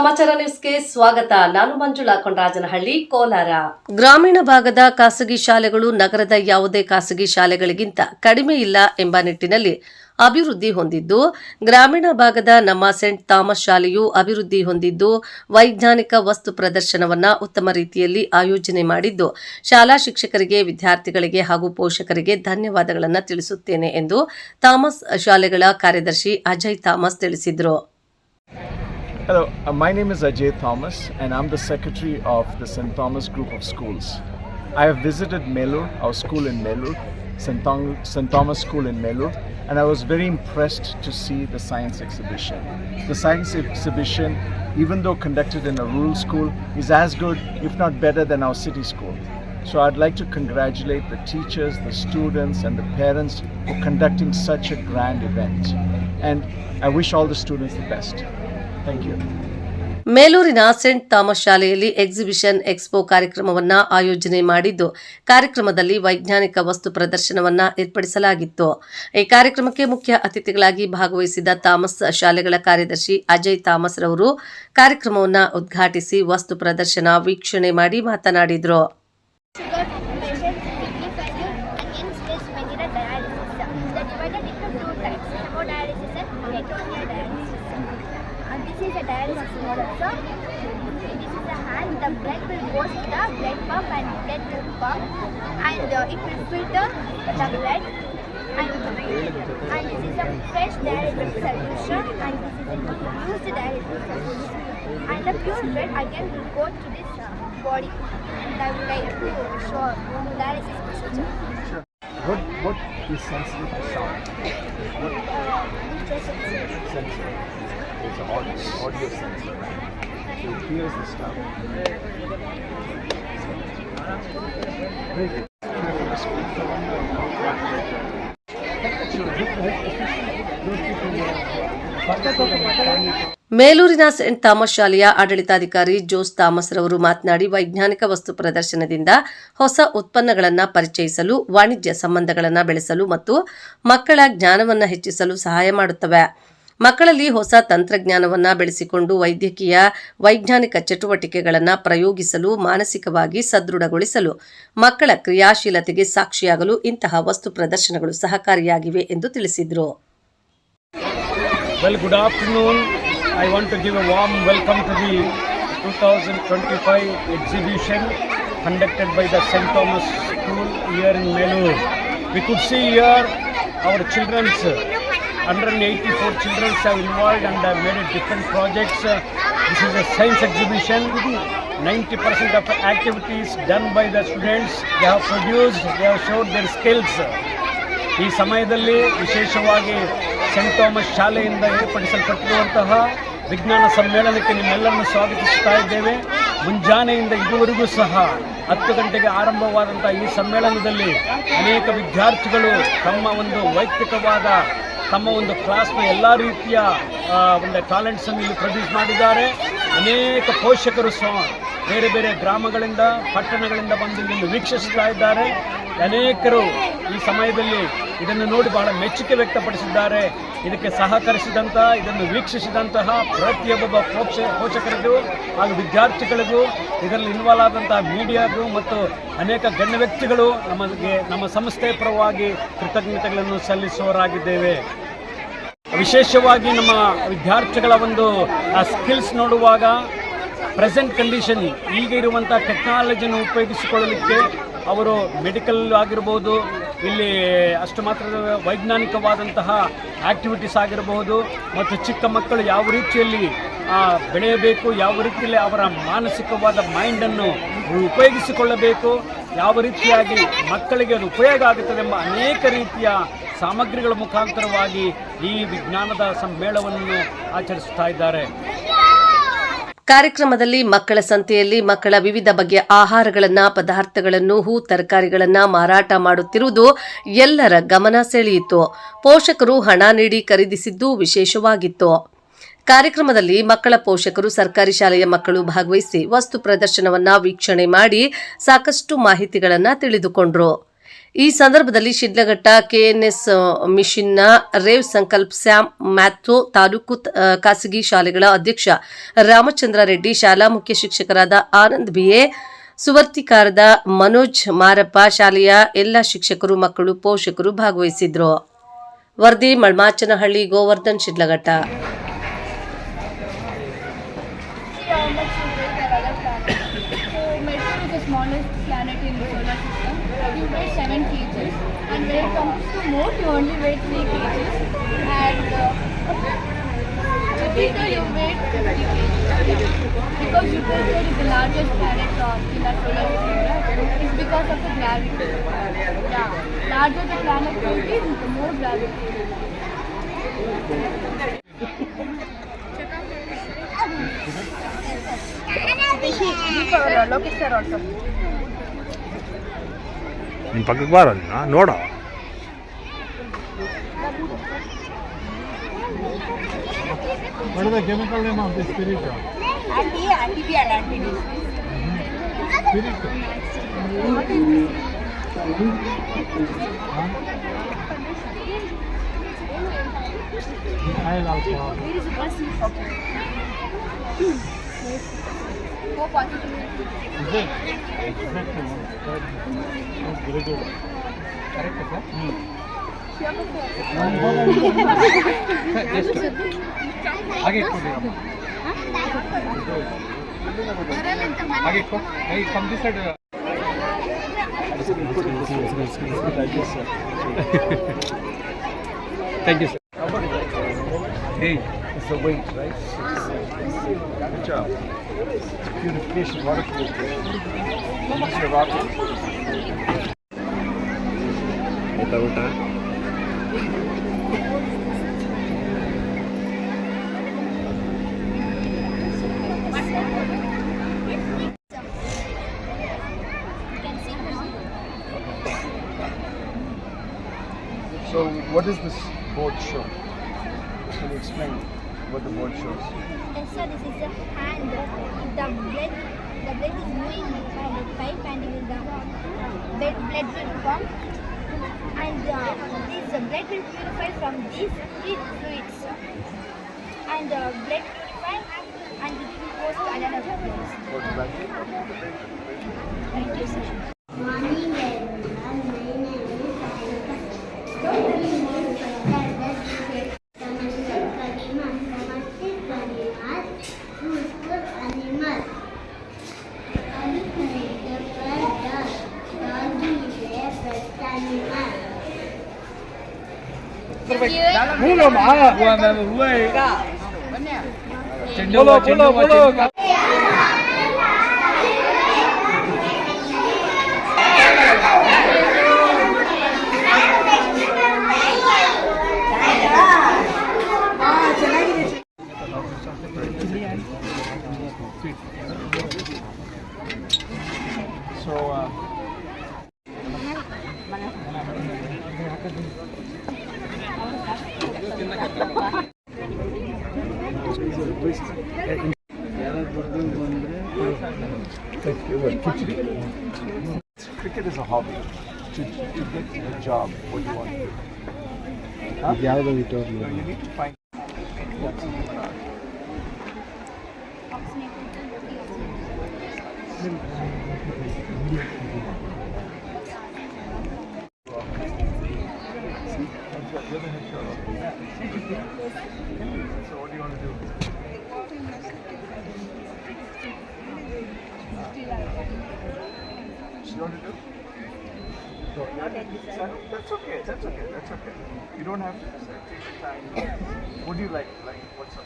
ಸಮಾಚಾರ ನ್ಯೂಸ್ಗೆ ಸ್ವಾಗತ. ನಾನು ಮಂಜುಳಾ ಕೊಂಡರಾಜನಹಳ್ಳಿ, ಕೋಲಾರ. ಗ್ರಾಮೀಣ ಭಾಗದ ಖಾಸಗಿ ಶಾಲೆಗಳು ನಗರದ ಯಾವುದೇ ಖಾಸಗಿ ಶಾಲೆಗಳಿಗಿಂತ ಕಡಿಮೆ ಇಲ್ಲ ಎಂಬ ನಿಟ್ಟಿನಲ್ಲಿ ಅಭಿವೃದ್ಧಿ ಹೊಂದಿದ್ದು, ಗ್ರಾಮೀಣ ಭಾಗದ ನಮ್ಮ ಸೆಂಟ್ ಥಾಮಸ್ ಶಾಲೆಯು ಅಭಿವೃದ್ಧಿ ಹೊಂದಿದ್ದು, ವೈಜ್ಞಾನಿಕ ವಸ್ತು ಪ್ರದರ್ಶನವನ್ನು ಉತ್ತಮ ರೀತಿಯಲ್ಲಿ ಆಯೋಜನೆ ಮಾಡಿದ್ದು, ಶಾಲಾ ಶಿಕ್ಷಕರಿಗೆ, ವಿದ್ಯಾರ್ಥಿಗಳಿಗೆ ಹಾಗೂ ಪೋಷಕರಿಗೆ ಧನ್ಯವಾದಗಳನ್ನು ತಿಳಿಸುತ್ತೇನೆ ಎಂದು ಥಾಮಸ್ ಶಾಲೆಗಳ ಕಾರ್ಯದರ್ಶಿ ಅಜಯ್ ಥಾಮಸ್ ತಿಳಿಸಿದರು. Hello, my name is Ajay Thomas and I'm the secretary of the St. Thomas Group of Schools. I have visited Melur, our school in Melur, St. Thomas School in Melur, and I was very impressed to see the science exhibition. The science exhibition, even though conducted in a rural school, is as good, if not better, than our city school. So I'd like to congratulate the teachers, the students and the parents for conducting such a grand event. And I wish all the students the best. Thank you. ಮೇಲೂರಿನ Saint Thomas ಶಾಲೆಯಲ್ಲಿ exhibition expo ಕಾರ್ಯಕ್ರಮವನ್ನು ಆಯೋಜನೆ ಮಾಡಿದ್ದು, ಕಾರ್ಯಕ್ರಮದಲ್ಲಿ ವೈಜ್ಞಾನಿಕ ವಸ್ತು ಪ್ರದರ್ಶನವನ್ನು ಏರ್ಪಡಿಸಲಾಗಿತ್ತು. ಈ ಕಾರ್ಯಕ್ರಮಕ್ಕೆ ಮುಖ್ಯ ಅತಿಥಿಗಳಾಗಿ ಭಾಗವಹಿಸಿದ ಥಾಮಸ್ ಶಾಲೆಗಳ ಕಾರ್ಯದರ್ಶಿ ಅಜಯ್ ಥಾಮಸ್ ರವರು ಕಾರ್ಯಕ್ರಮವನ್ನು ಉದ್ಘಾಟಿಸಿ ವಸ್ತು ಪ್ರದರ್ಶನ ವೀಕ್ಷಣೆ ಮಾಡಿ ಮಾತನಾಡಿದರು. This is a dialysis model, sir. This is a hand. The blood will go to the blood pump and blood will pump, and it will filter the blood. And this is a fresh dialysis solution, and this is a used dialysis solution. And the pure blood again will go to this body. And I would like to show dialysis procedure. What is sensitive to sound? Sensitive. It's an audio sensor. So it hears the stuff. Very good. ಮೇಲೂರಿನ Saint Thomas ಶಾಲೆಯ ಆಡಳಿತಾಧಿಕಾರಿ Jose Thomas ರವರು ಮಾತನಾಡಿ, ವೈಜ್ಞಾನಿಕ ವಸ್ತು ಪ್ರದರ್ಶನದಿಂದ ಹೊಸ ಉತ್ಪನ್ನಗಳನ್ನು ಪರಿಚಯಿಸಲು, ವಾಣಿಜ್ಯ ಸಂಬಂಧಗಳನ್ನು ಬೆಳೆಸಲು ಮತ್ತು ಮಕ್ಕಳ ಜ್ಞಾನವನ್ನು ಹೆಚ್ಚಿಸಲು ಸಹಾಯ ಮಾಡುತ್ತವೆ. ಮಕ್ಕಳಲ್ಲಿ ಹೊಸ ತಂತ್ರಜ್ಞಾನವನ್ನು ಬೆಳೆಸಿಕೊಂಡು ವೈದ್ಯಕೀಯ ವೈಜ್ಞಾನಿಕ ಚಟುವಟಿಕೆಗಳನ್ನು ಪ್ರಯೋಗಿಸಲು, ಮಾನಸಿಕವಾಗಿ ಸದೃಢಗೊಳಿಸಲು, ಮಕ್ಕಳ ಕ್ರಿಯಾಶೀಲತೆಗೆ ಸಾಕ್ಷಿಯಾಗಲು ಇಂತಹ ವಸ್ತು ಪ್ರದರ್ಶನಗಳು ಸಹಕಾರಿಯಾಗಿವೆ ಎಂದು ತಿಳಿಸಿದರು. Well, good afternoon. I want to give a warm welcome to the 2025 exhibition conducted by the St. Thomas School here in Melur. We could see here our children's 184 children have involved and have made different projects. This is a science exhibition. 90% of the activities done by the students, they have produced, they have showed their skills. ಈ ಸಮಯದಲ್ಲಿ ವಿಶೇಷವಾಗಿ scent Thomas ಶಾಲೆಯಿಂದ ಏರ್ಪಡಿಸಲ್ಪಟ್ಟಿರುವಂತಹ ವಿಜ್ಞಾನ ಸಮ್ಮೇಳನಕ್ಕೆ ನಿಮ್ಮೆಲ್ಲರನ್ನು ಸ್ವಾಗತಿಸುತ್ತಾ ಇದ್ದೇವೆ. ಮುಂಜಾನೆಯಿಂದ ಇದುವರೆಗೂ ಸಹ 10 ಗಂಟೆಗೆ ಆರಂಭವಾದಂಥ ಈ ಸಮ್ಮೇಳನದಲ್ಲಿ ಅನೇಕ ವಿದ್ಯಾರ್ಥಿಗಳು ತಮ್ಮ ಒಂದು ವೈಯಕ್ತಿಕವಾದ ತಮ್ಮ ಒಂದು ಕ್ಲಾಸ್ನ ಎಲ್ಲ ರೀತಿಯ ಒಂದು ಟ್ಯಾಲೆಂಟ್ಸನ್ನು ಇಲ್ಲಿ ಪ್ರೊಡ್ಯೂಸ್ ಮಾಡಿದ್ದಾರೆ. ಅನೇಕ ಪೋಷಕರು ಸಹ ಬೇರೆ ಬೇರೆ ಗ್ರಾಮಗಳಿಂದ ಪಟ್ಟಣಗಳಿಂದ ಬಂದು ಇಲ್ಲಿ ವೀಕ್ಷಿಸ್ತಾ ಇದ್ದಾರೆ. ಅನೇಕರು ಈ ಸಮಯದಲ್ಲಿ ಇದನ್ನು ನೋಡಿ ಬಹಳ ಮೆಚ್ಚುಗೆ ವ್ಯಕ್ತಪಡಿಸಿದ್ದಾರೆ. ಇದಕ್ಕೆ ಸಹಕರಿಸಿದಂಥ, ಇದನ್ನು ವೀಕ್ಷಿಸಿದಂತಹ ಪ್ರತಿಯೊಬ್ಬ ಪೋಷಕರಿಗೂ ಹಾಗೂ ವಿದ್ಯಾರ್ಥಿಗಳಿಗೂ, ಇದರಲ್ಲಿ ಇನ್ವಾಲ್ವ್ ಆದಂತಹ ಮೀಡಿಯಾಗೂ ಮತ್ತು ಅನೇಕ ಗಣ್ಯ ವ್ಯಕ್ತಿಗಳು ನಮ್ಮ ಸಂಸ್ಥೆ ಪರವಾಗಿ ಕೃತಜ್ಞತೆಗಳನ್ನು ಸಲ್ಲಿಸುವವರಾಗಿದ್ದೇವೆ. ವಿಶೇಷವಾಗಿ ನಮ್ಮ ವಿದ್ಯಾರ್ಥಿಗಳ ಒಂದು ಸ್ಕಿಲ್ಸ್ ನೋಡುವಾಗ ಪ್ರೆಸೆಂಟ್ ಕಂಡೀಷನ್ ಈಗ ಇರುವಂಥ ಟೆಕ್ನಾಲಜಿಯನ್ನು ಉಪಯೋಗಿಸಿಕೊಳ್ಳಲಿಕ್ಕೆ ಅವರು ಮೆಡಿಕಲ್ ಆಗಿರ್ಬೋದು, ಇಲ್ಲಿ ಅಷ್ಟು ಮಾತ್ರ ವೈಜ್ಞಾನಿಕವಾದಂತಹ ಆ್ಯಕ್ಟಿವಿಟೀಸ್ ಆಗಿರಬಹುದು ಮತ್ತು ಚಿಕ್ಕ ಮಕ್ಕಳು ಯಾವ ರೀತಿಯಲ್ಲಿ ಬೆಳೆಯಬೇಕು, ಯಾವ ರೀತಿಯಲ್ಲಿ ಅವರ ಮಾನಸಿಕವಾದ ಮೈಂಡನ್ನು ಉಪಯೋಗಿಸಿಕೊಳ್ಳಬೇಕು, ಯಾವ ರೀತಿಯಾಗಿ ಮಕ್ಕಳಿಗೆ ಅದು ಉಪಯೋಗ ಆಗುತ್ತದೆ ಎಂಬ ಅನೇಕ ರೀತಿಯ ಸಾಮಗ್ರಿಗಳ ಮುಖಾಂತರವಾಗಿ ಈ ವಿಜ್ಞಾನದ ಸಮ್ಮೇಳನವನ್ನು ಆಚರಿಸುತ್ತಾ ಇದ್ದಾರೆ. ಕಾರ್ಯಕ್ರಮದಲ್ಲಿ ಮಕ್ಕಳ ಸಂತೆಯಲ್ಲಿ ಮಕ್ಕಳ ವಿವಿಧ ಬಗೆಯ ಆಹಾರಗಳನ್ನು, ಪದಾರ್ಥಗಳನ್ನು, ಹೂ ತರಕಾರಿಗಳನ್ನು ಮಾರಾಟ ಮಾಡುತ್ತಿರುವುದು ಎಲ್ಲರ ಗಮನ ಸೆಳೆಯಿತು. ಪೋಷಕರು ಹಣ ನೀಡಿ ಖರೀದಿಸಿದ್ದು ವಿಶೇಷವಾಗಿತ್ತು. ಕಾರ್ಯಕ್ರಮದಲ್ಲಿ ಮಕ್ಕಳ ಪೋಷಕರು, ಸರ್ಕಾರಿ ಶಾಲೆಯ ಮಕ್ಕಳು ಭಾಗವಹಿಸಿ ವಸ್ತು ಪ್ರದರ್ಶನವನ್ನು ವೀಕ್ಷಣೆ ಮಾಡಿ ಸಾಕಷ್ಟು ಮಾಹಿತಿಗಳನ್ನು ತಿಳಿದುಕೊಂಡರು. ಈ ಸಂದರ್ಭದಲ್ಲಿ ಶಿಡ್ಲಘಟ್ಟ ಕೆಎನ್ಎಸ್ ಮಿಷನ್ನ ರೇವ್ ಸಂಕಲ್ಪ ಸ್ಯಾಮ್ ಮ್ಯಾಥ್ಯೂ ತಾಲೂಕು ಖಾಸಗಿ ಶಾಲೆಗಳ ಅಧ್ಯಕ್ಷ ರಾಮಚಂದ್ರ ರೆಡ್ಡಿ, ಶಾಲಾ ಮುಖ್ಯ ಶಿಕ್ಷಕರಾದ ಆನಂದ್ ಬಿಎ, ಸುವರ್ತಿಕಾರದ ಮನೋಜ್ ಮಾರಪ್ಪ, ಶಾಲೆಯ ಎಲ್ಲ ಶಿಕ್ಷಕರು, ಮಕ್ಕಳು, ಪೋಷಕರು ಭಾಗವಹಿಸಿದ್ರು. ವರದಿ ಮಳ್ಮಾಚನಹಳ್ಳಿ, Govardhan, Sidlaghatta. Mercury is the smallest planet in the solar system. You weigh 7 kg, and when it comes to Moon, you only weigh 3 kg. And Jupiter, you weigh 50 kg. Because Jupiter is the largest planet in our solar system, right? It's because of the gravity. Yeah, larger the planet will be, the more gravity will be. Lokesh sir also. ನಿಮ್ಮ ಪಕ್ಕಕ್ಕೆ ಬಾರಲ್ಲ ನೋಡ What is the chemical name of the spirit? Spirit. I'll also. Go positive. Is it? Exactly. Very good. Correct, sir? आगे इट्को आगे इट्को नहीं come this side thank you sir hey it's the weight right good job it's purification water purification this is your rocket ಊಟ ಊಟ So what does this board show? Can you explain what the board shows? Yes, sir, this is a hand. The blood is moving by the pipe and the blood will pump. And this blood will purify from these three fluids. And the blood purify and it will go to another place. Thank you, sir. Morning everyone, my name is Anika. Namaste Karima, useful animal. The dog is a pet animal. So cricket is a hobby. To get a job, what do you want to do? Huh? No, you need to find. So what do you want to do? So you want to do? That's okay. That's okay. You don't have to decide. Take your time. What do you like? Like what's up?